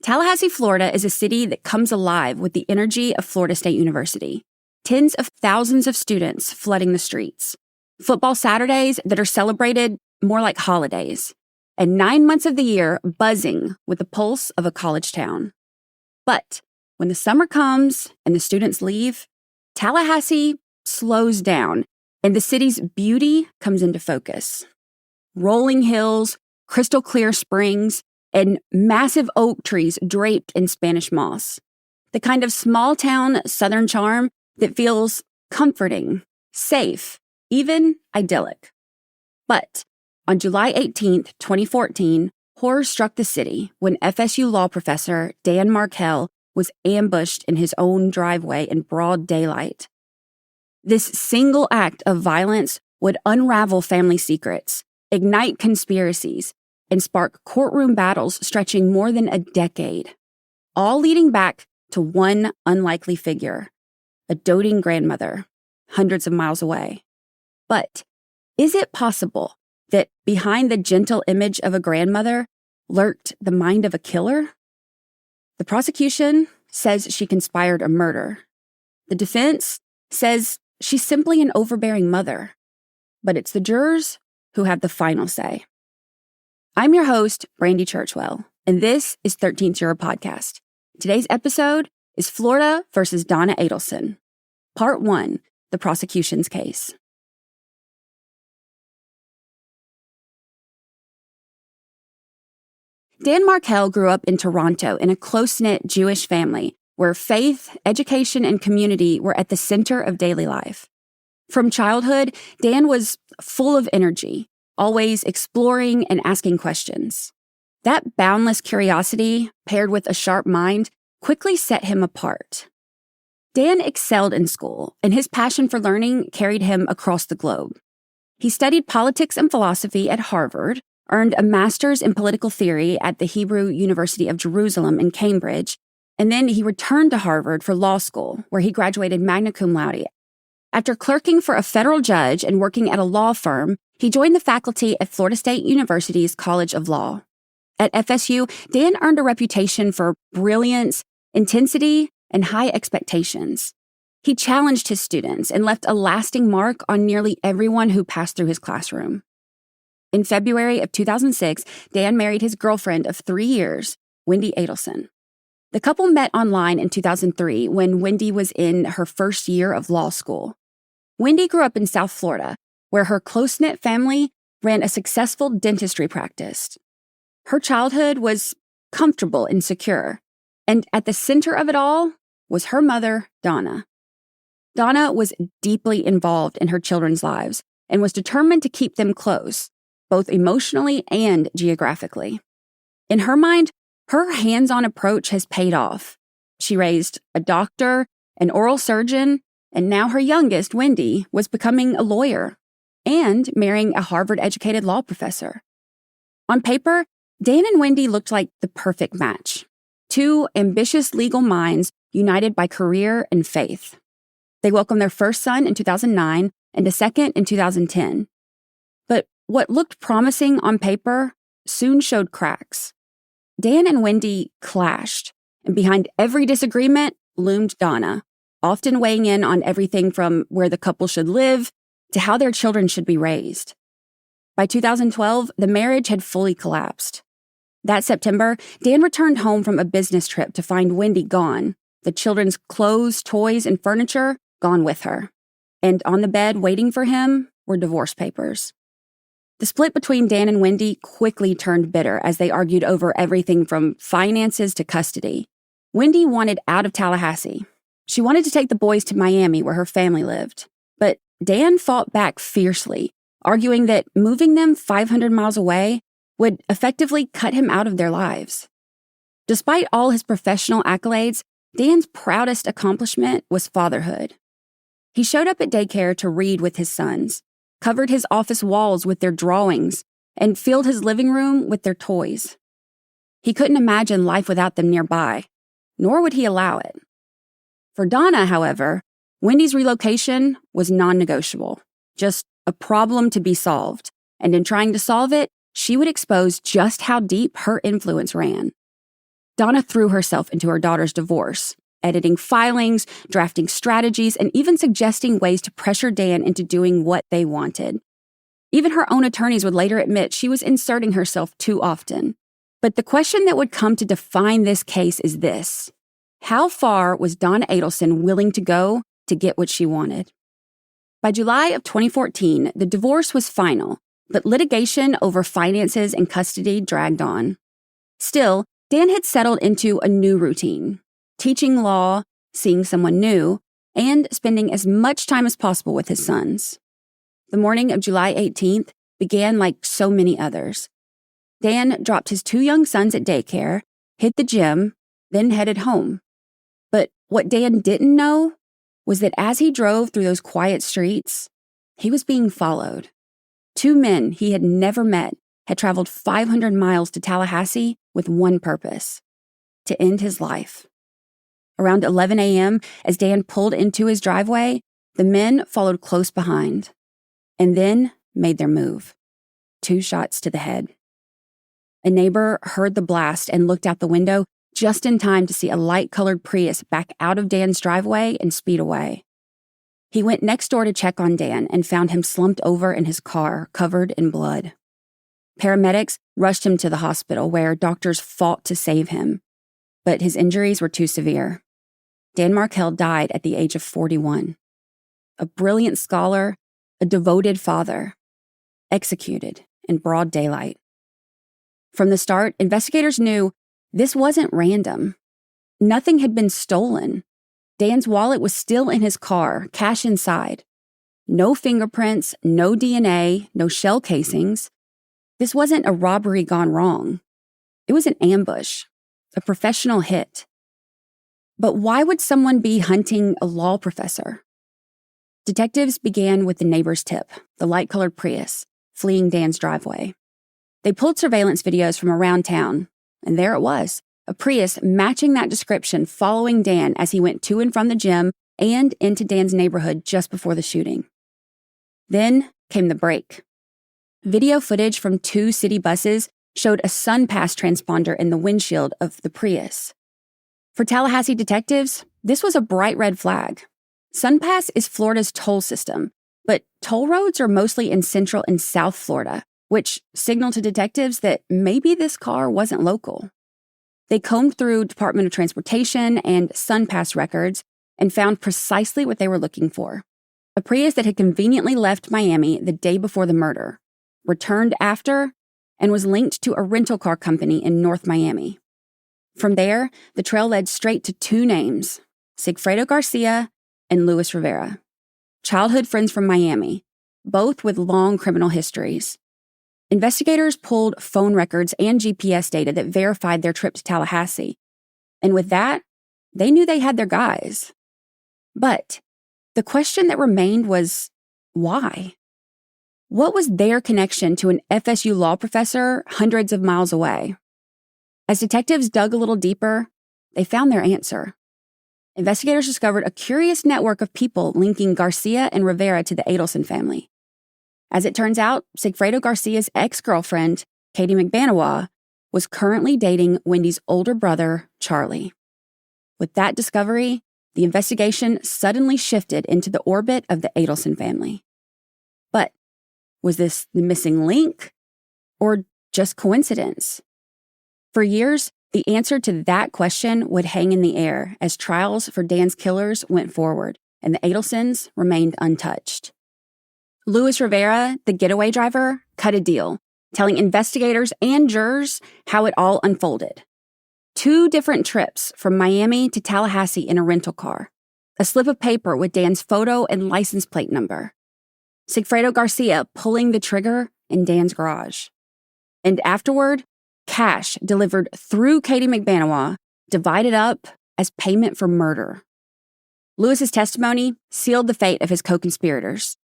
Tallahassee, Florida is a city that comes alive with the energy of Florida State University. Tens of thousands of students flooding the streets. Football Saturdays that are celebrated more like holidays. And 9 months of the year buzzing with the pulse of a college town. But when the summer comes and the students leave, Tallahassee slows down and the city's beauty comes into focus. Rolling hills, crystal clear springs, and massive oak trees draped in Spanish moss. The kind of small-town southern charm that feels comforting, safe, even idyllic. But on July 18th, 2014, horror struck the city when FSU law professor Dan Markell was ambushed in his own driveway in broad daylight. This single act of violence would unravel family secrets, ignite conspiracies, and spark courtroom battles stretching more than a decade, all leading back to one unlikely figure, a doting grandmother, hundreds of miles away. But is it possible that behind the gentle image of a grandmother lurked the mind of a killer? The prosecution says she conspired a murder. The defense says she's simply an overbearing mother. But it's the jurors who have the final say. I'm your host, Brandy Churchwell, and this is 13th Juror Podcast. Today's episode is Florida versus Donna Adelson. Part 1, the prosecution's case. Dan Markell grew up in Toronto in a close-knit Jewish family where faith, education, and community were at the center of daily life. From childhood, Dan was full of energy, always exploring and asking questions. That boundless curiosity, paired with a sharp mind, quickly set him apart. Dan excelled in school, and his passion for learning carried him across the globe. He studied politics and philosophy at Harvard, earned a master's in political theory at the Hebrew University of Jerusalem in Cambridge, and then he returned to Harvard for law school, where he graduated magna cum laude. After clerking for a federal judge and working at a law firm, he joined the faculty at Florida State University's College of Law. At FSU, Dan earned a reputation for brilliance, intensity, and high expectations. He challenged his students and left a lasting mark on nearly everyone who passed through his classroom. In February of 2006, Dan married his girlfriend of 3 years, Wendy Adelson. The couple met online in 2003 when Wendy was in her first year of law school. Wendy grew up in South Florida, where her close-knit family ran a successful dentistry practice. Her childhood was comfortable and secure, and at the center of it all was her mother, Donna. Donna was deeply involved in her children's lives and was determined to keep them close, both emotionally and geographically. In her mind, her hands-on approach has paid off. She raised a doctor, an oral surgeon, and now her youngest, Wendy, was becoming a lawyer and marrying a Harvard-educated law professor. On paper, Dan and Wendy looked like the perfect match. Two ambitious legal minds united by career and faith. They welcomed their first son in 2009 and a second in 2010. But what looked promising on paper soon showed cracks. Dan and Wendy clashed, and behind every disagreement loomed Donna, often weighing in on everything from where the couple should live to how their children should be raised. By 2012, the marriage had fully collapsed. That September, Dan returned home from a business trip to find Wendy gone, the children's clothes, toys, and furniture gone with her. And on the bed waiting for him were divorce papers. The split between Dan and Wendy quickly turned bitter as they argued over everything from finances to custody. Wendy wanted out of Tallahassee. She wanted to take the boys to Miami, where her family lived. But Dan fought back fiercely, arguing that moving them 500 miles away would effectively cut him out of their lives. Despite all his professional accolades, Dan's proudest accomplishment was fatherhood. He showed up at daycare to read with his sons, covered his office walls with their drawings, and filled his living room with their toys. He couldn't imagine life without them nearby, nor would he allow it. For Donna, however, Wendy's relocation was non-negotiable, just a problem to be solved, and in trying to solve it, she would expose just how deep her influence ran. Donna threw herself into her daughter's divorce, editing filings, drafting strategies, and even suggesting ways to pressure Dan into doing what they wanted. Even her own attorneys would later admit she was inserting herself too often. But the question that would come to define this case is this: how far was Donna Adelson willing to go to get what she wanted? By July of 2014, the divorce was final, but litigation over finances and custody dragged on. Still, Dan had settled into a new routine: teaching law, seeing someone new, and spending as much time as possible with his sons. The morning of July 18th began like so many others. Dan dropped his 2 young sons at daycare, hit the gym, then headed home. But what Dan didn't know was that as he drove through those quiet streets, he was being followed. 2 men he had never met had traveled 500 miles to Tallahassee with one purpose: to end his life. Around 11 a.m., as Dan pulled into his driveway, the men followed close behind, and then made their move: 2 shots to the head. A neighbor heard the blast and looked out the window just in time to see a light-colored Prius back out of Dan's driveway and speed away. He went next door to check on Dan and found him slumped over in his car, covered in blood. Paramedics rushed him to the hospital, where doctors fought to save him, but his injuries were too severe. Dan Markell died at the age of 41. A brilliant scholar, a devoted father, executed in broad daylight. From the start, investigators knew this wasn't random. Nothing had been stolen. Dan's wallet was still in his car, cash inside. No fingerprints, no DNA, no shell casings. This wasn't a robbery gone wrong. It was an ambush, a professional hit. But why would someone be hunting a law professor? Detectives began with the neighbor's tip, the light-colored Prius, fleeing Dan's driveway. They pulled surveillance videos from around town, and there it was, a Prius matching that description, following Dan as he went to and from the gym and into Dan's neighborhood just before the shooting. Then came the break. Video footage from 2 city buses showed a SunPass transponder in the windshield of the Prius. For Tallahassee detectives, this was a bright red flag. SunPass is Florida's toll system, but toll roads are mostly in Central and South Florida, which signaled to detectives that maybe this car wasn't local. They combed through Department of Transportation and SunPass records and found precisely what they were looking for: a Prius that had conveniently left Miami the day before the murder, returned after, and was linked to a rental car company in North Miami. From there, the trail led straight to 2 names: Sigfredo Garcia and Luis Rivera, childhood friends from Miami, both with long criminal histories. Investigators pulled phone records and GPS data that verified their trip to Tallahassee, and with that, they knew they had their guys. But the question that remained was, why? What was their connection to an FSU law professor hundreds of miles away? As detectives dug a little deeper, they found their answer. Investigators discovered a curious network of people linking Garcia and Rivera to the Adelson family. As it turns out, Sigfredo Garcia's ex-girlfriend, Katie McBanawa, was currently dating Wendy's older brother, Charlie. With that discovery, the investigation suddenly shifted into the orbit of the Adelson family. But was this the missing link, or just coincidence? For years, the answer to that question would hang in the air as trials for Dan's killers went forward, and the Adelsons remained untouched. Luis Rivera, the getaway driver, cut a deal, telling investigators and jurors how it all unfolded. 2 different trips from Miami to Tallahassee in a rental car, a slip of paper with Dan's photo and license plate number, Sigfredo Garcia pulling the trigger in Dan's garage. And afterward, cash delivered through Katie McBanawa, divided up as payment for murder. Luis's testimony sealed the fate of his co-conspirators.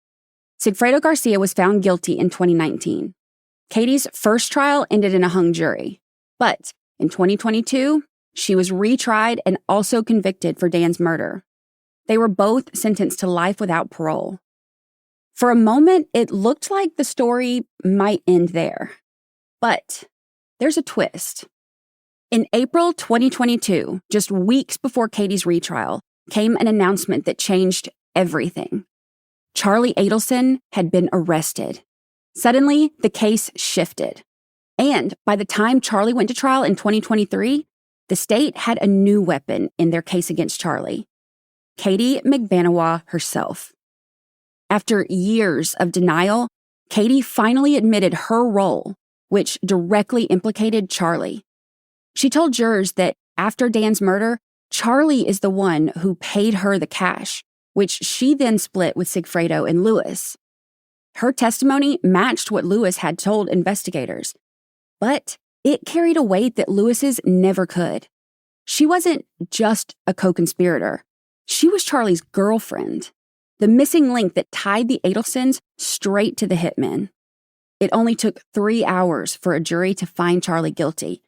Sigfredo Garcia was found guilty in 2019. Katie's first trial ended in a hung jury, but in 2022, she was retried and also convicted for Dan's murder. They were both sentenced to life without parole. For a moment, it looked like the story might end there. But there's a twist. In April 2022, just weeks before Katie's retrial, came an announcement that changed everything. Charlie Adelson had been arrested. Suddenly, the case shifted. And by the time Charlie went to trial in 2023, the state had a new weapon in their case against Charlie: Katie McBanawa herself. After years of denial, Katie finally admitted her role, which directly implicated Charlie. She told jurors that after Dan's murder, Charlie is the one who paid her the cash, which she then split with Sigfredo and Lewis. Her testimony matched what Lewis had told investigators, but it carried a weight that Lewis's never could. She wasn't just a co-conspirator. She was Charlie's girlfriend, the missing link that tied the Adelsons straight to the hitmen. It only took 3 hours for a jury to find Charlie guilty.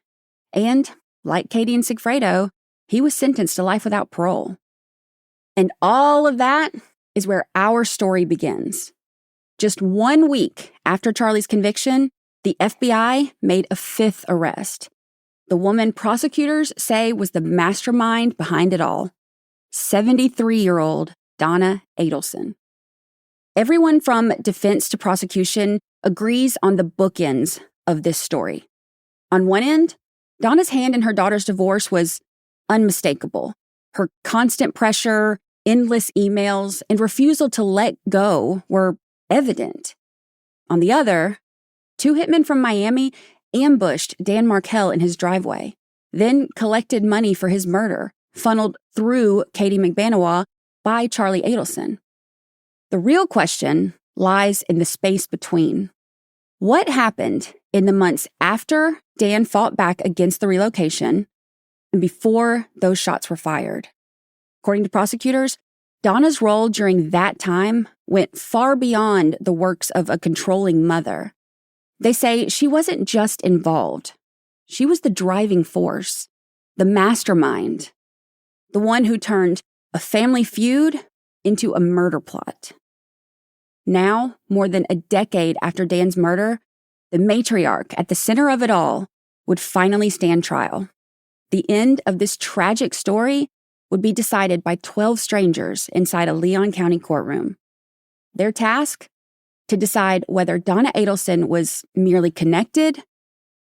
And, like Katie and Sigfredo, he was sentenced to life without parole. And all of that is where our story begins. Just 1 week after Charlie's conviction, the FBI made a 5th arrest. The woman prosecutors say was the mastermind behind it all: 73-year-old Donna Adelson. Everyone from defense to prosecution agrees on the bookends of this story. On one end, Donna's hand in her daughter's divorce was unmistakable. Her constant pressure, endless emails, and refusal to let go were evident. On the other, 2 hitmen from Miami ambushed Dan Markell in his driveway, then collected money for his murder, funneled through Katie McBanawa by Charlie Adelson. The real question lies in the space between. What happened in the months after Dan fought back against the relocation and before those shots were fired? According to prosecutors, Donna's role during that time went far beyond the works of a controlling mother. They say she wasn't just involved. She was the driving force, the mastermind, the one who turned a family feud into a murder plot. Now, more than a decade after Dan's murder, the matriarch at the center of it all would finally stand trial. The end of this tragic story would be decided by 12 strangers inside a Leon County courtroom. Their task? To decide whether Donna Adelson was merely connected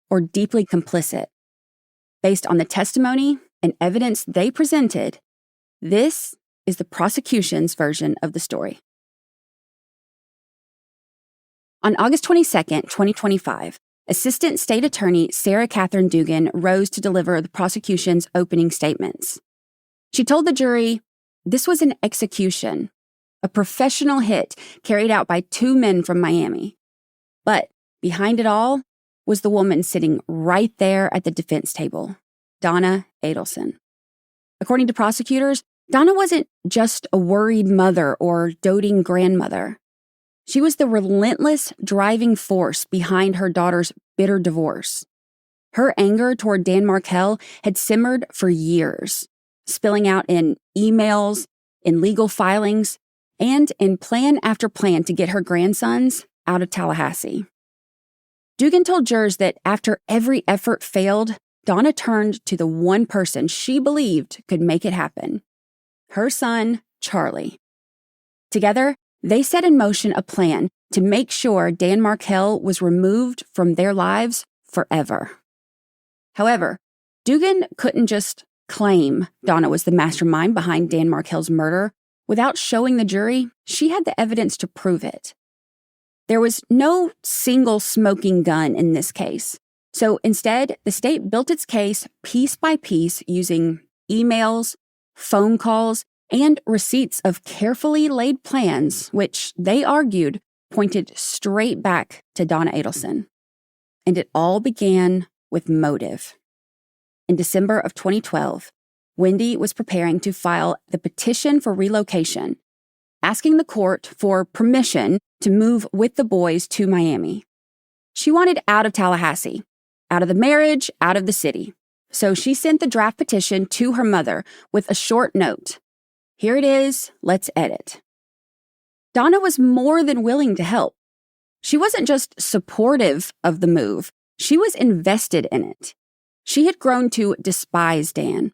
or deeply complicit. Based on the testimony and evidence they presented, this is the prosecution's version of the story. On August 22, 2025, Assistant State Attorney Sarah Catherine Dugan rose to deliver the prosecution's opening statements. She told the jury, this was an execution, a professional hit carried out by 2 men from Miami. But behind it all was the woman sitting right there at the defense table, Donna Adelson. According to prosecutors, Donna wasn't just a worried mother or doting grandmother. She was the relentless driving force behind her daughter's bitter divorce. Her anger toward Dan Markell had simmered for years, spilling out in emails, in legal filings, and in plan after plan to get her grandsons out of Tallahassee. Dugan told jurors that after every effort failed, Donna turned to the one person she believed could make it happen: her son, Charlie. Together, they set in motion a plan to make sure Dan Markell was removed from their lives forever. However, Dugan couldn't just claim Donna was the mastermind behind Dan Markell's murder without showing the jury she had the evidence to prove it. There was no single smoking gun in this case. So instead, the state built its case piece by piece using emails, phone calls, and receipts of carefully laid plans, which they argued pointed straight back to Donna Adelson. And it all began with motive. In December of 2012, Wendy was preparing to file the petition for relocation, asking the court for permission to move with the boys to Miami. She wanted out of Tallahassee, out of the marriage, out of the city. So she sent the draft petition to her mother with a short note. Here it is, let's edit. Donna was more than willing to help. She wasn't just supportive of the move, she was invested in it. She had grown to despise Dan.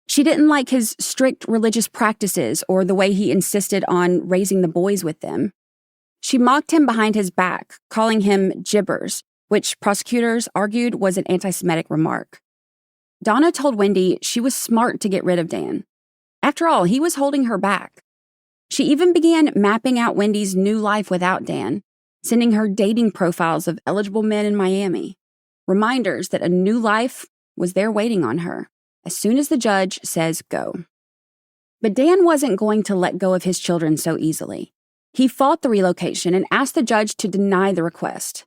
She didn't like his strict religious practices or the way he insisted on raising the boys with them. She mocked him behind his back, calling him gibbers, which prosecutors argued was an anti-Semitic remark. Donna told Wendy she was smart to get rid of Dan. After all, he was holding her back. She even began mapping out Wendy's new life without Dan, sending her dating profiles of eligible men in Miami, reminders that a new life was there waiting on her as soon as the judge says go. But Dan wasn't going to let go of his children so easily. He fought the relocation and asked the judge to deny the request.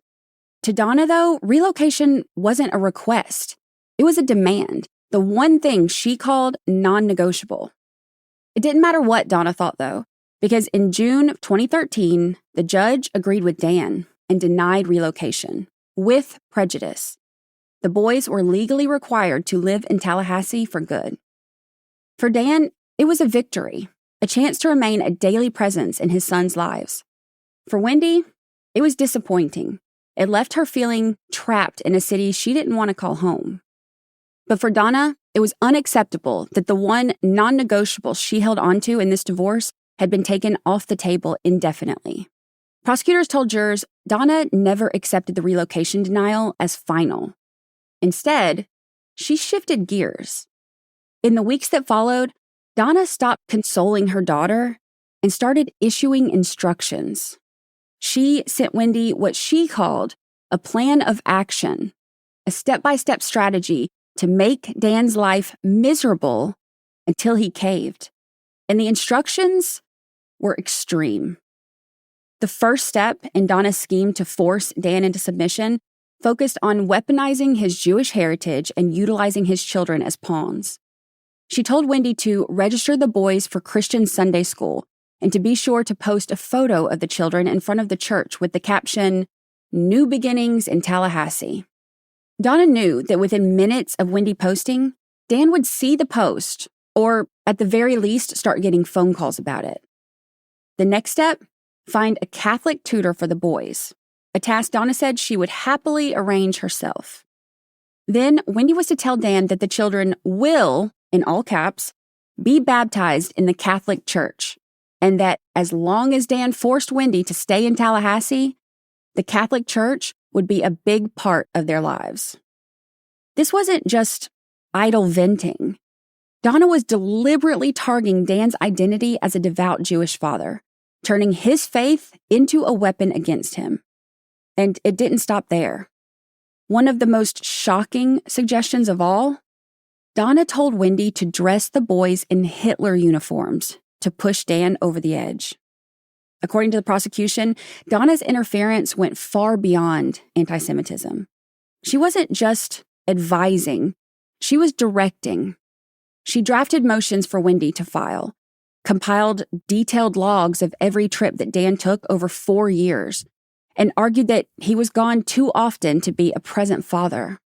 To Donna, though, relocation wasn't a request. It was a demand, the one thing she called non-negotiable. It didn't matter what Donna thought, though, because in June of 2013, the judge agreed with Dan and denied relocation, with prejudice. The boys were legally required to live in Tallahassee for good. For Dan, it was a victory, a chance to remain a daily presence in his sons' lives. For Wendy, it was disappointing. It left her feeling trapped in a city she didn't want to call home. But for Donna, it was unacceptable that the one non-negotiable she held onto in this divorce had been taken off the table indefinitely. Prosecutors told jurors Donna never accepted the relocation denial as final. Instead, she shifted gears. In the weeks that followed, Donna stopped consoling her daughter and started issuing instructions. She sent Wendy what she called a plan of action, a step-by-step strategy to make Dan's life miserable until he caved. And the instructions were extreme. The first step in Donna's scheme to force Dan into submission focused on weaponizing his Jewish heritage and utilizing his children as pawns. She told Wendy to register the boys for Christian Sunday school and to be sure to post a photo of the children in front of the church with the caption, "New Beginnings in Tallahassee." Donna knew that within minutes of Wendy posting, Dan would see the post, or at the very least start getting phone calls about it. The next step, find a Catholic tutor for the boys, a task Donna said she would happily arrange herself. Then Wendy was to tell Dan that the children will, in all caps, be baptized in the Catholic Church, and that as long as Dan forced Wendy to stay in Tallahassee, the Catholic Church would be a big part of their lives. This wasn't just idle venting. Donna was deliberately targeting Dan's identity as a devout Jewish father, turning his faith into a weapon against him. And it didn't stop there. One of the most shocking suggestions of all, Donna told Wendy to dress the boys in Hitler uniforms to push Dan over the edge. According to the prosecution, Donna's interference went far beyond anti-Semitism. She wasn't just advising, she was directing. She drafted motions for Wendy to file, compiled detailed logs of every trip that Dan took over 4 years, and argued that he was gone too often to be a present father.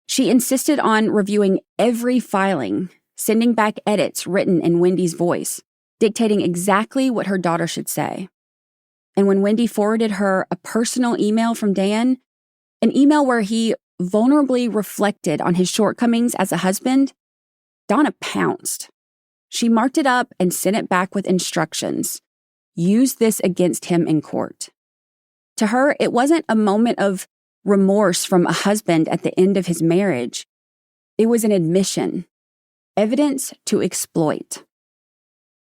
She insisted on reviewing every filing, sending back edits written in Wendy's voice, dictating exactly what her daughter should say. And when Wendy forwarded her a personal email from Dan, an email where he vulnerably reflected on his shortcomings as a husband, Donna pounced. She marked it up and sent it back with instructions. Use this against him in court. To her, it wasn't a moment of remorse from a husband at the end of his marriage. It was an admission, evidence to exploit.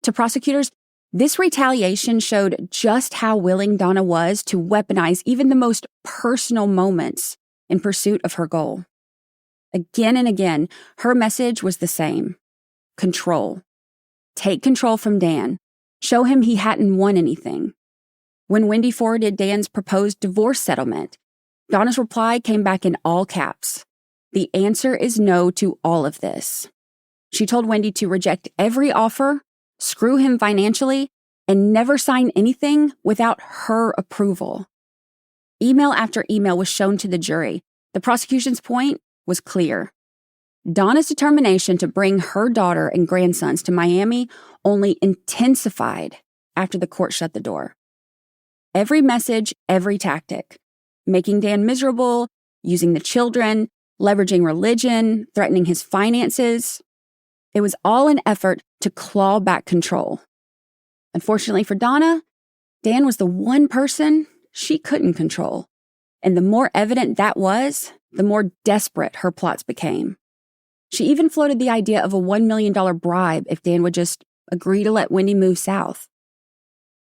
To prosecutors, this retaliation showed just how willing Donna was to weaponize even the most personal moments in pursuit of her goal. Again and again, her message was the same. Control. Take control from Dan. Show him he hadn't won anything. When Wendy forwarded Dan's proposed divorce settlement, Donna's reply came back in all caps. The answer is no to all of this. She told Wendy to reject every offer, screw him financially, and never sign anything without her approval. Email after email was shown to the jury. The prosecution's point was clear. Donna's determination to bring her daughter and grandsons to Miami only intensified after the court shut the door. Every message, every tactic, making Dan miserable, using the children, leveraging religion, threatening his finances. It was all an effort to claw back control. Unfortunately for Donna, Dan was the one person she couldn't control. And the more evident that was, the more desperate her plots became. She even floated the idea of a $1 million bribe if Dan would just agree to let Wendy move south.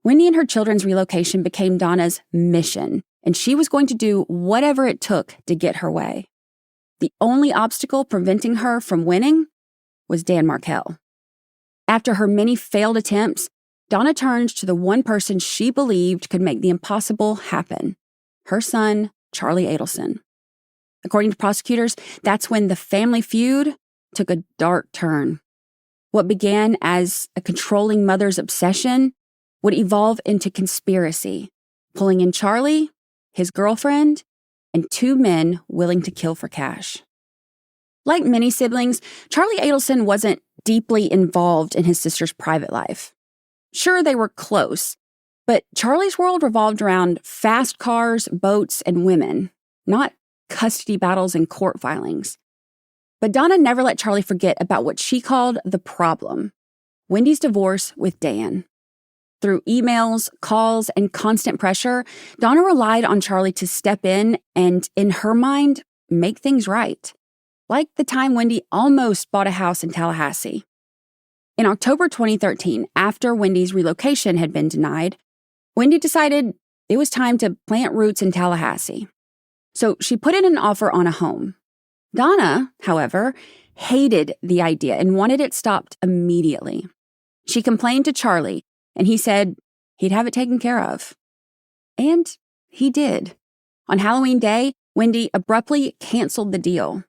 Wendy and her children's relocation became Donna's mission, and she was going to do whatever it took to get her way. The only obstacle preventing her from winning was Dan Markel. After her many failed attempts, Donna turned to the one person she believed could make the impossible happen, her son, Charlie Adelson. According to prosecutors, that's when the family feud took a dark turn. What began as a controlling mother's obsession would evolve into conspiracy, pulling in Charlie, his girlfriend, and 2 men willing to kill for cash. Like many siblings, Charlie Adelson wasn't deeply involved in his sister's private life. Sure, they were close, but Charlie's world revolved around fast cars, boats, and women, not custody battles and court filings. But Donna never let Charlie forget about what she called the problem, Wendy's divorce with Dan. Through emails, calls, and constant pressure, Donna relied on Charlie to step in and, in her mind, make things right. Like the time Wendy almost bought a house in Tallahassee. In October 2013, after Wendy's relocation had been denied, Wendy decided it was time to plant roots in Tallahassee. So she put in an offer on a home. Donna, however, hated the idea and wanted it stopped immediately. She complained to Charlie, and he said he'd have it taken care of. And he did. On Halloween Day, Wendy abruptly canceled the deal.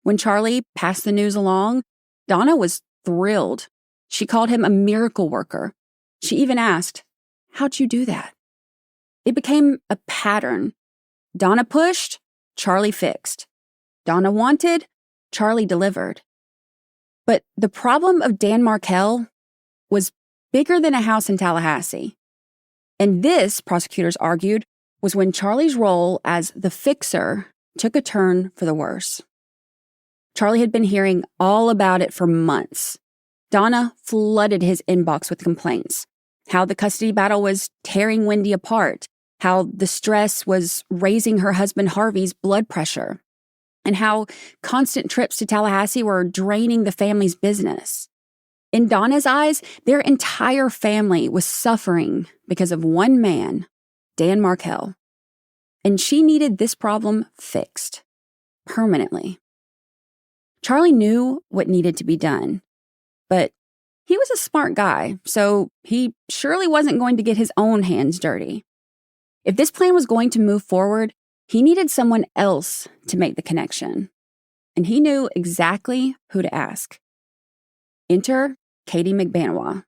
When Charlie passed the news along, Donna was thrilled. She called him a miracle worker. She even asked, "How'd you do that?" It became a pattern. Donna pushed, Charlie fixed. Donna wanted, Charlie delivered. But the problem of Dan Markel was bigger than a house in Tallahassee. And this, prosecutors argued, was when Charlie's role as the fixer took a turn for the worse. Charlie had been hearing all about it for months. Donna flooded his inbox with complaints. How the custody battle was tearing Wendy apart. How the stress was raising her husband Harvey's blood pressure. And how constant trips to Tallahassee were draining the family's business. In Donna's eyes, their entire family was suffering because of one man, Dan Markel. And she needed this problem fixed. Permanently. Charlie knew what needed to be done. But he was a smart guy, so he surely wasn't going to get his own hands dirty. If this plan was going to move forward, he needed someone else to make the connection. And he knew exactly who to ask. Enter Katie McBanawa.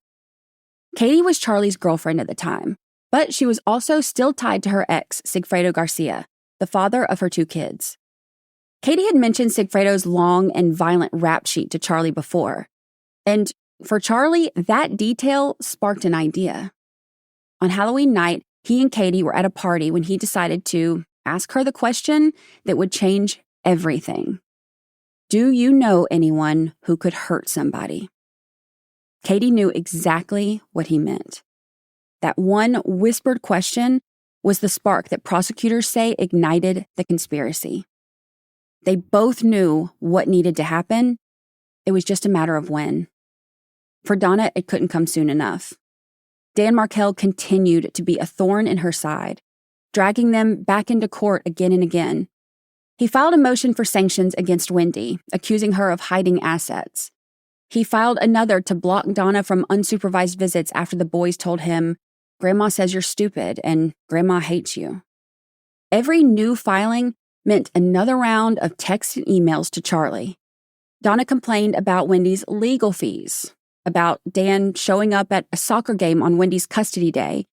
Katie was Charlie's girlfriend at the time, but she was also still tied to her ex, Sigfredo Garcia, the father of her 2 kids. Katie had mentioned Sigfredo's long and violent rap sheet to Charlie before. And for Charlie, that detail sparked an idea. On Halloween night, he and Katie were at a party when he decided to ask her the question that would change everything. Do you know anyone who could hurt somebody? Katie knew exactly what he meant. That one whispered question was the spark that prosecutors say ignited the conspiracy. They both knew what needed to happen. It was just a matter of when. For Donna, it couldn't come soon enough. Dan Markel continued to be a thorn in her side, dragging them back into court again and again. He filed a motion for sanctions against Wendy, accusing her of hiding assets. He filed another to block Donna from unsupervised visits after the boys told him, "Grandma says you're stupid and Grandma hates you." Every new filing meant another round of texts and emails to Charlie. Donna complained about Wendy's legal fees, about Dan showing up at a soccer game on Wendy's custody day,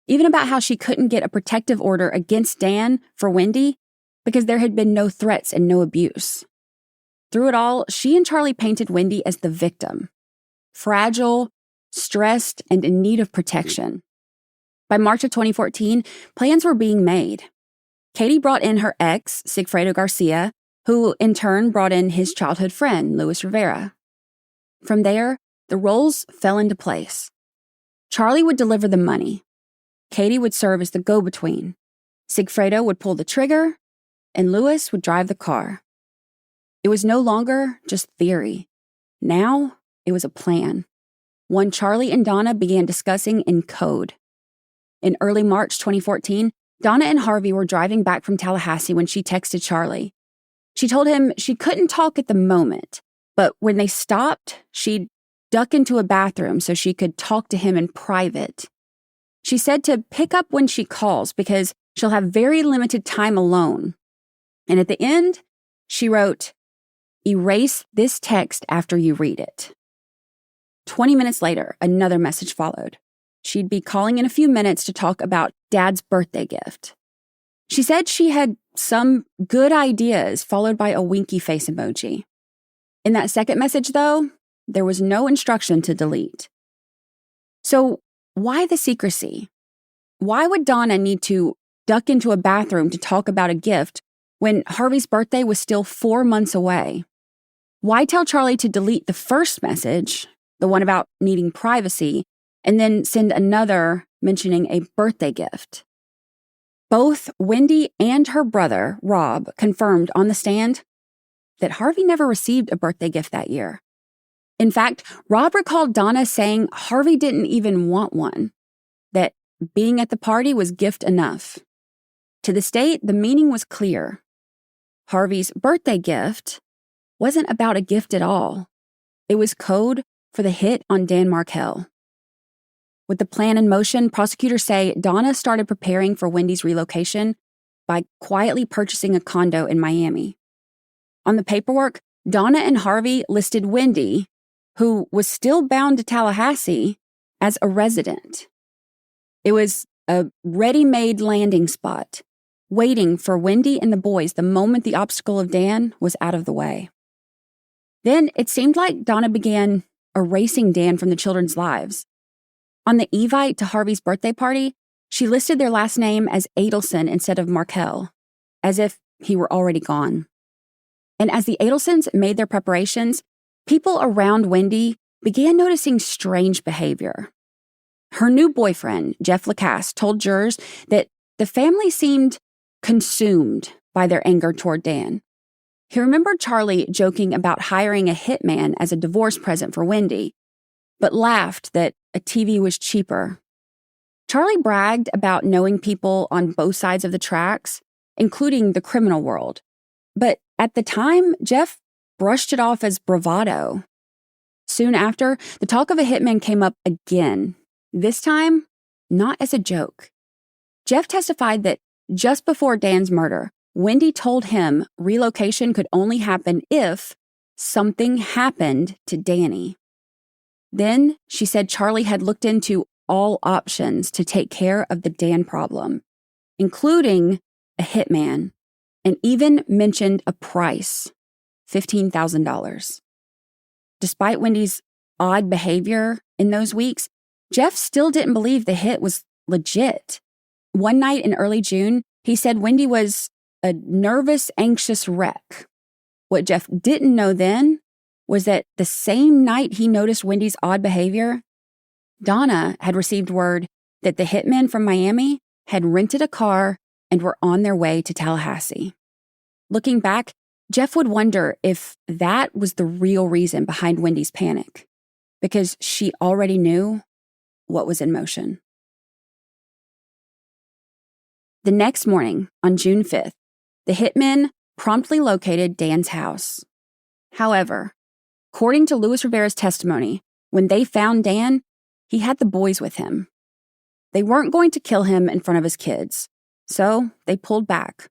even about how she couldn't get a protective order against Dan for Wendy because there had been no threats and no abuse. Through it all, she and Charlie painted Wendy as the victim, fragile, stressed, and in need of protection. By March of 2014, plans were being made. Katie brought in her ex, Sigfredo Garcia, who in turn brought in his childhood friend, Luis Rivera. From there, the roles fell into place. Charlie would deliver the money. Katie would serve as the go-between. Sigfredo would pull the trigger, and Luis would drive the car. It was no longer just theory. Now, it was a plan. One Charlie and Donna began discussing in code. In early March 2014, Donna and Harvey were driving back from Tallahassee when she texted Charlie. She told him she couldn't talk at the moment, but when they stopped, she'd duck into a bathroom so she could talk to him in private. She said to pick up when she calls because she'll have very limited time alone. And at the end, she wrote, "Erase this text after you read it." 20 minutes later, another message followed. She'd be calling in a few minutes to talk about Dad's birthday gift. She said she had some good ideas, followed by a winky face emoji. In that second message, though, there was no instruction to delete. So why the secrecy? Why would Donna need to duck into a bathroom to talk about a gift when Harvey's birthday was still 4 months away? Why tell Charlie to delete the first message, the one about needing privacy, and then send another mentioning a birthday gift? Both Wendy and her brother, Rob, confirmed on the stand that Harvey never received a birthday gift that year. In fact, Rob recalled Donna saying Harvey didn't even want one, that being at the party was gift enough. To the state, the meaning was clear. Harvey's birthday gift wasn't about a gift at all. It was code for the hit on Dan Markel. With the plan in motion, prosecutors say Donna started preparing for Wendy's relocation by quietly purchasing a condo in Miami. On the paperwork, Donna and Harvey listed Wendy, who was still bound to Tallahassee, as a resident. It was a ready-made landing spot, waiting for Wendy and the boys the moment the obstacle of Dan was out of the way. Then it seemed like Donna began erasing Dan from the children's lives. On the Evite to Harvey's birthday party, she listed their last name as Adelson instead of Markel, as if he were already gone. And as the Adelsons made their preparations, people around Wendy began noticing strange behavior. Her new boyfriend, Jeff Lacasse, told jurors that the family seemed consumed by their anger toward Dan. He remembered Charlie joking about hiring a hitman as a divorce present for Wendy, but laughed that a TV was cheaper. Charlie bragged about knowing people on both sides of the tracks, including the criminal world. But at the time, Jeff brushed it off as bravado. Soon after, the talk of a hitman came up again, this time not as a joke. Jeff testified that just before Dan's murder, Wendy told him relocation could only happen if something happened to Danny. Then she said Charlie had looked into all options to take care of the Dan problem, including a hitman, and even mentioned a price, $15,000. Despite Wendy's odd behavior in those weeks, Jeff still didn't believe the hit was legit. One night in early June, he said Wendy was a nervous, anxious wreck. What Jeff didn't know then was that the same night he noticed Wendy's odd behavior, Donna had received word that the hitmen from Miami had rented a car and were on their way to Tallahassee. Looking back, Jeff would wonder if that was the real reason behind Wendy's panic, because she already knew what was in motion. The next morning, on June 5th, the hitmen promptly located Dan's house. However, according to Luis Rivera's testimony, when they found Dan, he had the boys with him. They weren't going to kill him in front of his kids, so they pulled back.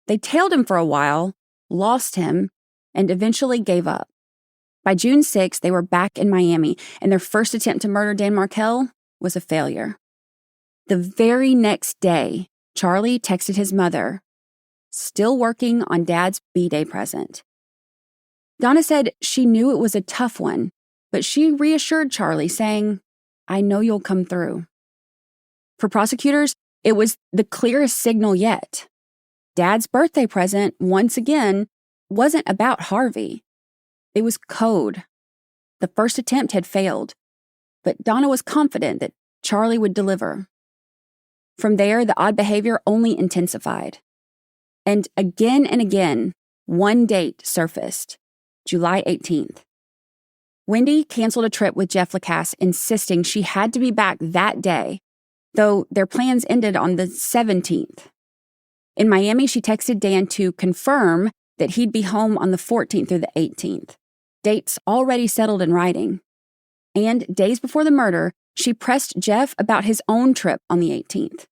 They tailed him for a while, lost him, and eventually gave up. By June 6th, they were back in Miami, and their first attempt to murder Dan Markel was a failure. The very next day, Charlie texted his mother, "Still working on Dad's B-Day present." Donna said she knew it was a tough one, but she reassured Charlie, saying, "I know you'll come through." For prosecutors, it was the clearest signal yet. Dad's birthday present, once again, wasn't about Harvey. It was code. The first attempt had failed, but Donna was confident that Charlie would deliver. From there, the odd behavior only intensified. And again, one date surfaced, July 18th. Wendy canceled a trip with Jeff Lacasse, insisting she had to be back that day, though their plans ended on the 17th. In Miami, she texted Dan to confirm that he'd be home on the 14th through the 18th, dates already settled in writing. And days before the murder, she pressed Jeff about his own trip on the 18th.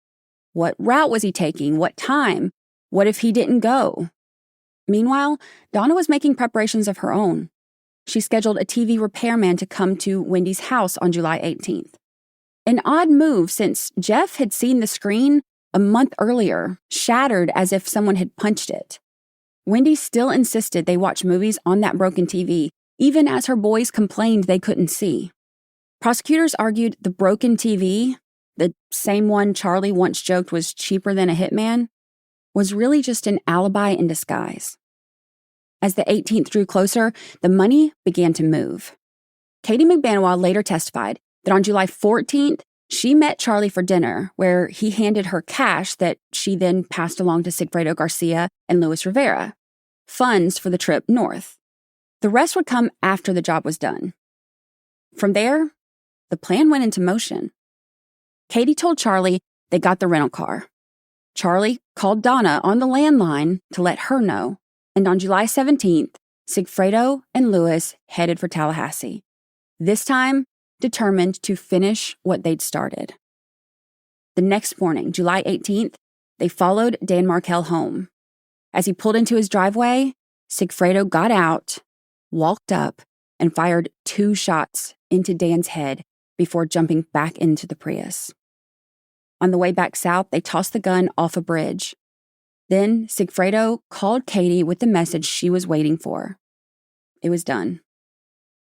What route was he taking? What time? What if he didn't go? Meanwhile, Donna was making preparations of her own. She scheduled a TV repairman to come to Wendy's house on July 18th. An odd move since Jeff had seen the screen a month earlier, shattered as if someone had punched it. Wendy still insisted they watch movies on that broken TV, even as her boys complained they couldn't see. Prosecutors argued the broken TV, the same one Charlie once joked was cheaper than a hitman, was really just an alibi in disguise. As the 18th drew closer, the money began to move. Katie McBanois later testified that on July 14th, she met Charlie for dinner, where he handed her cash that she then passed along to Sigfredo Garcia and Luis Rivera, funds for the trip north. The rest would come after the job was done. From there, the plan went into motion. Katie told Charlie they got the rental car. Charlie called Donna on the landline to let her know, and on July 17th, Sigfredo and Luis headed for Tallahassee, this time determined to finish what they'd started. The next morning, July 18th, they followed Dan Markel home. As he pulled into his driveway, Sigfredo got out, walked up, and fired 2 shots into Dan's head before jumping back into the Prius. On the way back south, they tossed the gun off a bridge. Then Sigfredo called Katie with the message she was waiting for. It was done.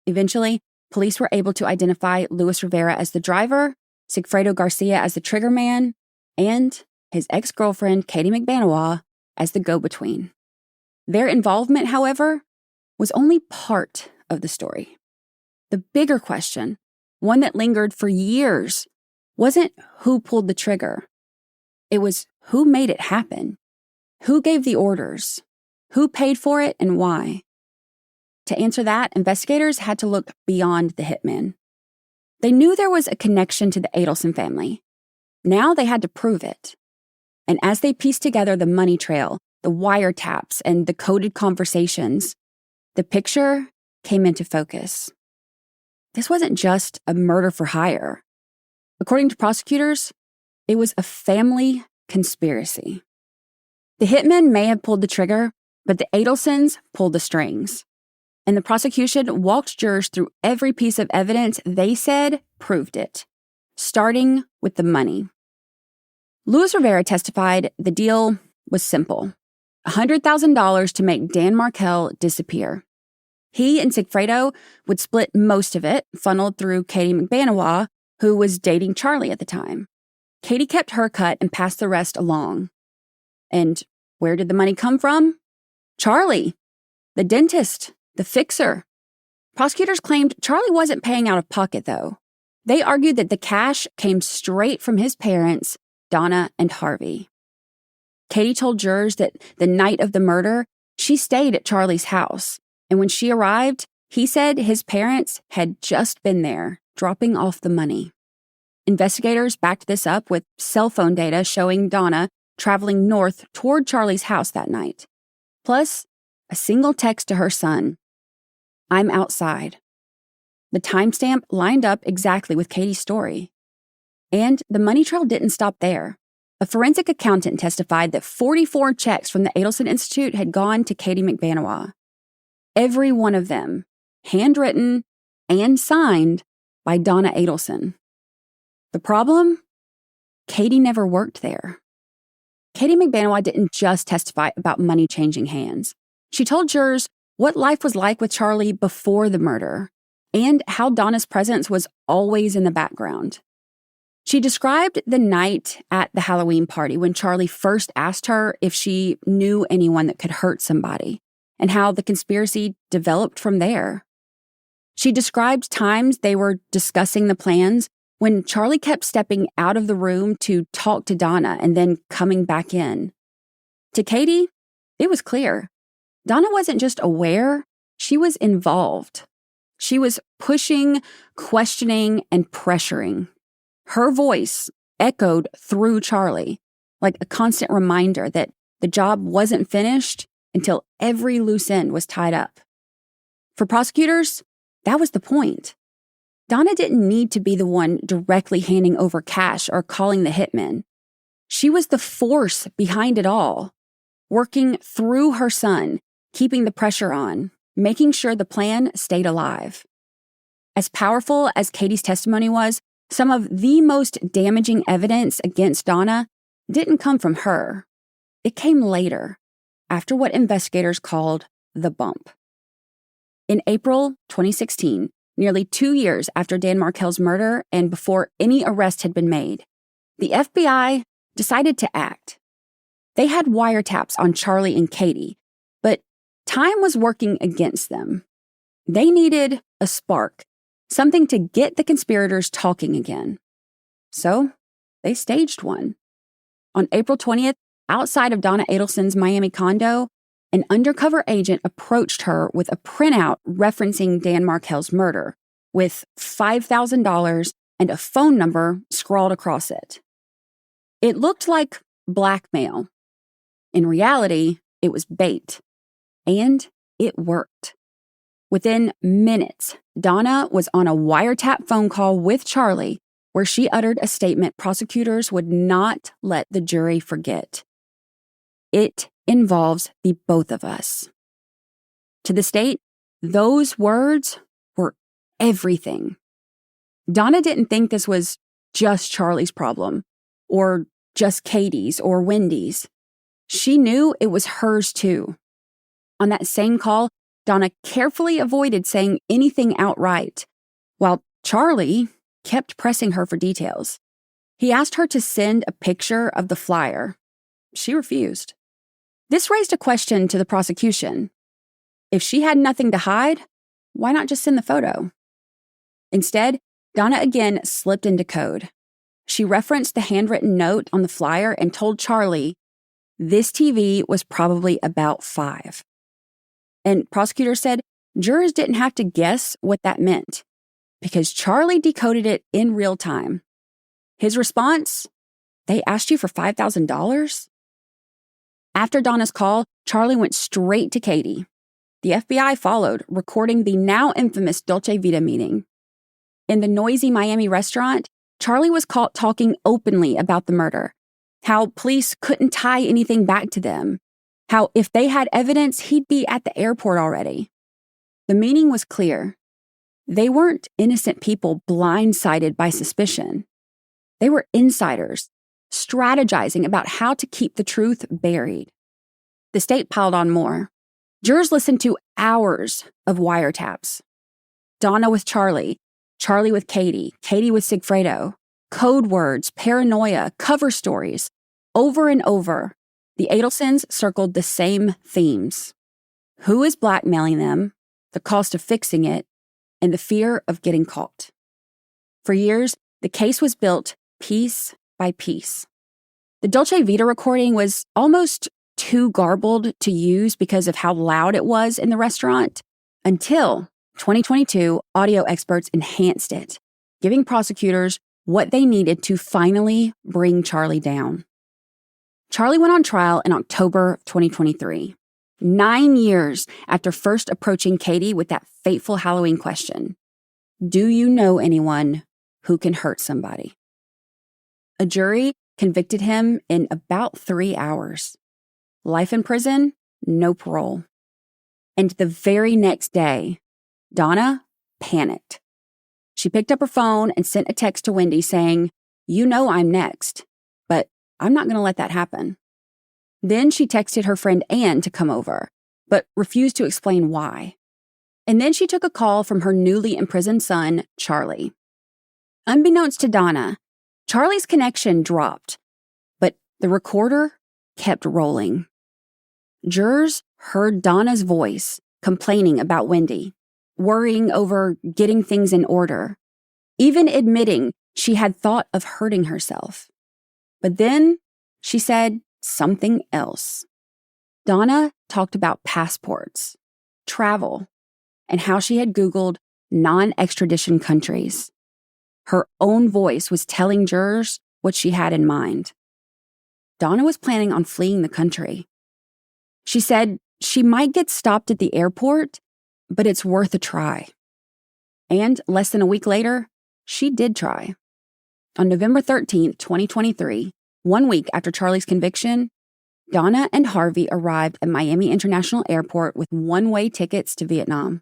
Eventually, police were able to identify Luis Rivera as the driver, Sigfredo Garcia as the triggerman, and his ex-girlfriend, Katie McBanois, as the go-between. Their involvement, however, was only part of the story. The bigger question, one that lingered for years, wasn't who pulled the trigger. It was who made it happen. Who gave the orders? Who paid for it and why? To answer that, investigators had to look beyond the hitman. They knew there was a connection to the Adelson family. Now they had to prove it. And as they pieced together the money trail, the wiretaps, and the coded conversations, the picture came into focus. This wasn't just a murder for hire. According to prosecutors, it was a family conspiracy. The hitmen may have pulled the trigger, but the Adelsons pulled the strings. And the prosecution walked jurors through every piece of evidence they said proved it, starting with the money. Luis Rivera testified the deal was simple: $100,000 to make Dan Markel disappear. He and Sigfredo would split most of it, funneled through Katie McBanois, who was dating Charlie at the time. Katie kept her cut and passed the rest along. And where did the money come from? Charlie, the dentist, the fixer. Prosecutors claimed Charlie wasn't paying out of pocket, though. They argued that the cash came straight from his parents, Donna and Harvey. Katie told jurors that the night of the murder, she stayed at Charlie's house, and when she arrived, he said his parents had just been there, dropping off the money. Investigators backed this up with cell phone data showing Donna traveling north toward Charlie's house that night, plus a single text to her son, "I'm outside." The timestamp lined up exactly with Katie's story. And the money trail didn't stop there. A forensic accountant testified that 44 checks from the Adelson Institute had gone to Katie McBanois. Every one of them handwritten and signed by Donna Adelson. The problem? Katie never worked there. Katie McBanois didn't just testify about money changing hands. She told jurors what life was like with Charlie before the murder and how Donna's presence was always in the background. She described the night at the Halloween party when Charlie first asked her if she knew anyone that could hurt somebody, and how the conspiracy developed from there. She described times they were discussing the plans when Charlie kept stepping out of the room to talk to Donna and then coming back in. To Katie, it was clear. Donna wasn't just aware, she was involved. She was pushing, questioning, and pressuring. Her voice echoed through Charlie, like a constant reminder that the job wasn't finished until every loose end was tied up. For prosecutors, that was the point. Donna didn't need to be the one directly handing over cash or calling the hitmen. She was the force behind it all, working through her son, keeping the pressure on, making sure the plan stayed alive. As powerful as Katie's testimony was, some of the most damaging evidence against Donna didn't come from her. It came later, after what investigators called the bump. In April 2016, nearly 2 years after Dan Markel's murder and before any arrest had been made, the FBI decided to act. They had wiretaps on Charlie and Katie, but time was working against them. They needed a spark, something to get the conspirators talking again. So they staged one. On April 20th, outside of Donna Adelson's Miami condo, an undercover agent approached her with a printout referencing Dan Markel's murder, with $5,000 and a phone number scrawled across it. It looked like blackmail. In reality, it was bait. And it worked. Within minutes, Donna was on a wiretap phone call with Charlie where she uttered a statement prosecutors would not let the jury forget. It involves the both of us. To the state, those words were everything. Donna didn't think this was just Charlie's problem, or just Katie's or Wendy's. She knew it was hers too. On that same call, Donna carefully avoided saying anything outright, while Charlie kept pressing her for details. He asked her to send a picture of the flyer. She refused. This raised a question to the prosecution. If she had nothing to hide, why not just send the photo? Instead, Donna again slipped into code. She referenced the handwritten note on the flyer and told Charlie, this TV was probably about 5. And prosecutors said jurors didn't have to guess what that meant, because Charlie decoded it in real time. His response? They asked you for $5,000? After Donna's call, Charlie went straight to Katie. The FBI followed, recording the now infamous Dolce Vita meeting. In the noisy Miami restaurant, Charlie was caught talking openly about the murder, how police couldn't tie anything back to them, how if they had evidence, he'd be at the airport already. The meaning was clear. They weren't innocent people blindsided by suspicion. They were insiders, strategizing about how to keep the truth buried. The state piled on more. Jurors listened to hours of wiretaps. Donna with Charlie, Charlie with Katie, Katie with Sigfredo, code words, paranoia, cover stories. Over and over, the Adelsons circled the same themes. Who is blackmailing them, the cost of fixing it, and the fear of getting caught. For years, the case was built piece by piece. The Dolce Vita recording was almost too garbled to use because of how loud it was in the restaurant, until 2022 audio experts enhanced it, giving prosecutors what they needed to finally bring Charlie down. Charlie went on trial in October 2023, 9 years after first approaching Katie with that fateful Halloween question. Do you know anyone who can hurt somebody? A jury convicted him in about 3 hours. Life in prison, no parole. And the very next day, Donna panicked. She picked up her phone and sent a text to Wendy saying, "You know I'm next, but I'm not going to let that happen." Then she texted her friend Anne to come over, but refused to explain why. And then she took a call from her newly imprisoned son, Charlie. Unbeknownst to Donna, Charlie's connection dropped, but the recorder kept rolling. Jurors heard Donna's voice complaining about Wendy, worrying over getting things in order, even admitting she had thought of hurting herself. But then she said something else. Donna talked about passports, travel, and how she had Googled non-extradition countries. Her own voice was telling jurors what she had in mind. Donna was planning on fleeing the country. She said she might get stopped at the airport, but it's worth a try. And less than a week later, she did try. On November 13th, 2023, 1 week after Charlie's conviction, Donna and Harvey arrived at Miami International Airport with one-way tickets to Vietnam.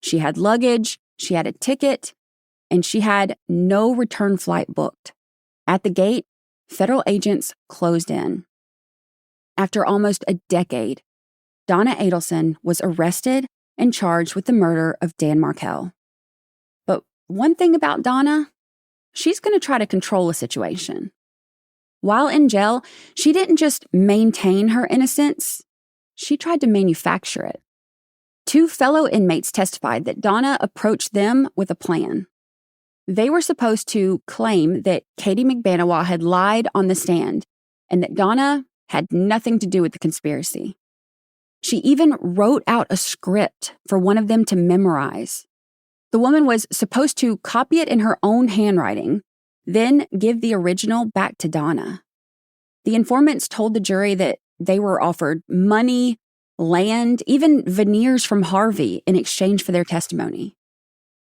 She had luggage, she had a ticket, and she had no return flight booked. At the gate, federal agents closed in. After almost a decade, Donna Adelson was arrested and charged with the murder of Dan Markel. But one thing about Donna, she's going to try to control a situation. While in jail, she didn't just maintain her innocence, she tried to manufacture it. 2 fellow inmates testified that Donna approached them with a plan. They were supposed to claim that Katie McBanawa had lied on the stand and that Donna had nothing to do with the conspiracy. She even wrote out a script for one of them to memorize. The woman was supposed to copy it in her own handwriting, then give the original back to Donna. The informants told the jury that they were offered money, land, even veneers from Harvey in exchange for their testimony.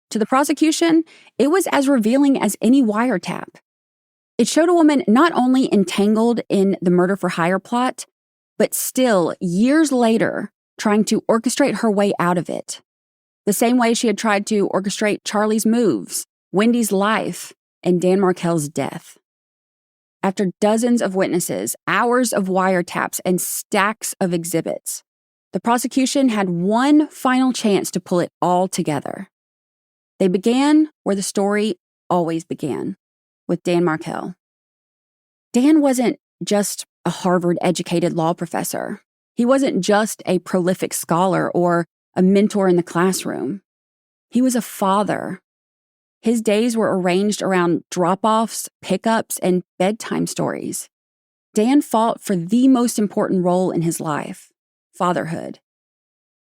To the prosecution, it was as revealing as any wiretap. It showed a woman not only entangled in the murder-for-hire plot, but still, years later, trying to orchestrate her way out of it. The same way she had tried to orchestrate Charlie's moves, Wendy's life, and Dan Markel's death. After dozens of witnesses, hours of wiretaps, and stacks of exhibits, the prosecution had one final chance to pull it all together. They began where the story always began, with Dan Markel. Dan wasn't just a Harvard-educated law professor. He wasn't just a prolific scholar or a mentor in the classroom. He was a father. His days were arranged around drop-offs, pickups, and bedtime stories. Dan fought for the most important role in his life, fatherhood.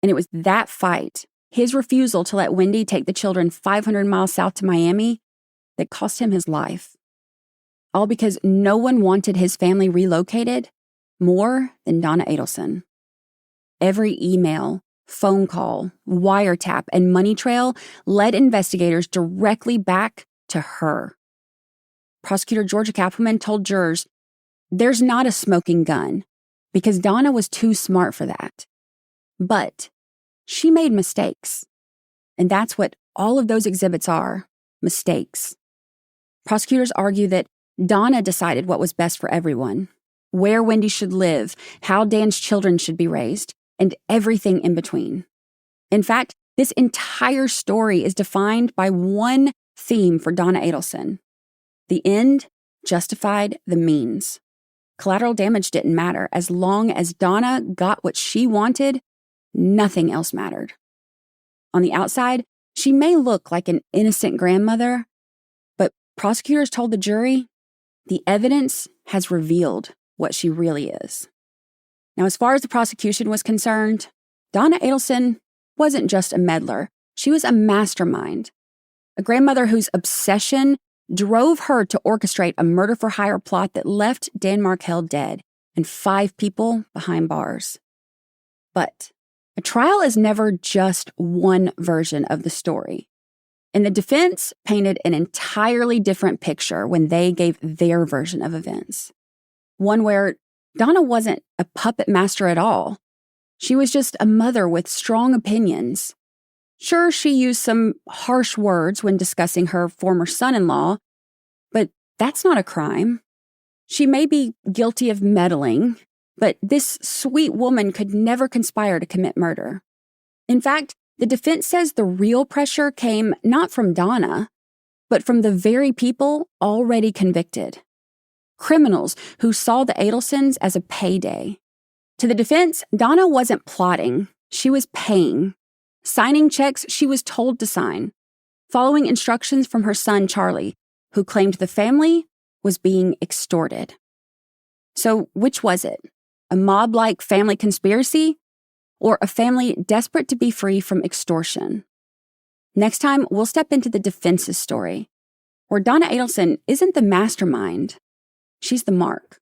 And it was that fight, his refusal to let Wendy take the children 500 miles south to Miami, that cost him his life. All because no one wanted his family relocated more than Donna Adelson. Every email, phone call, wiretap, and money trail led investigators directly back to her. Prosecutor Georgia Kappelman told jurors, "There's not a smoking gun," because Donna was too smart for that. But she made mistakes. And that's what all of those exhibits are, mistakes. Prosecutors argue that Donna decided what was best for everyone, where Wendy should live, how Dan's children should be raised, and everything in between. In fact, this entire story is defined by one theme for Donna Adelson. The end justified the means. Collateral damage didn't matter. As long as Donna got what she wanted, nothing else mattered. On the outside, she may look like an innocent grandmother, but prosecutors told the jury, the evidence has revealed what she really is. Now, as far as the prosecution was concerned, Donna Adelson wasn't just a meddler. She was a mastermind, a grandmother whose obsession drove her to orchestrate a murder-for-hire plot that left Dan Markel dead and 5 people behind bars. But a trial is never just one version of the story. And the defense painted an entirely different picture when they gave their version of events. One where Donna wasn't a puppet master at all. She was just a mother with strong opinions. Sure, she used some harsh words when discussing her former son-in-law, but that's not a crime. She may be guilty of meddling, but this sweet woman could never conspire to commit murder. In fact, the defense says the real pressure came not from Donna, but from the very people already convicted. Criminals who saw the Adelsons as a payday. To the defense, Donna wasn't plotting. She was paying, signing checks she was told to sign, following instructions from her son, Charlie, who claimed the family was being extorted. So which was it? A mob-like family conspiracy or a family desperate to be free from extortion? Next time, we'll step into the defense's story, where Donna Adelson isn't the mastermind. She's the mark.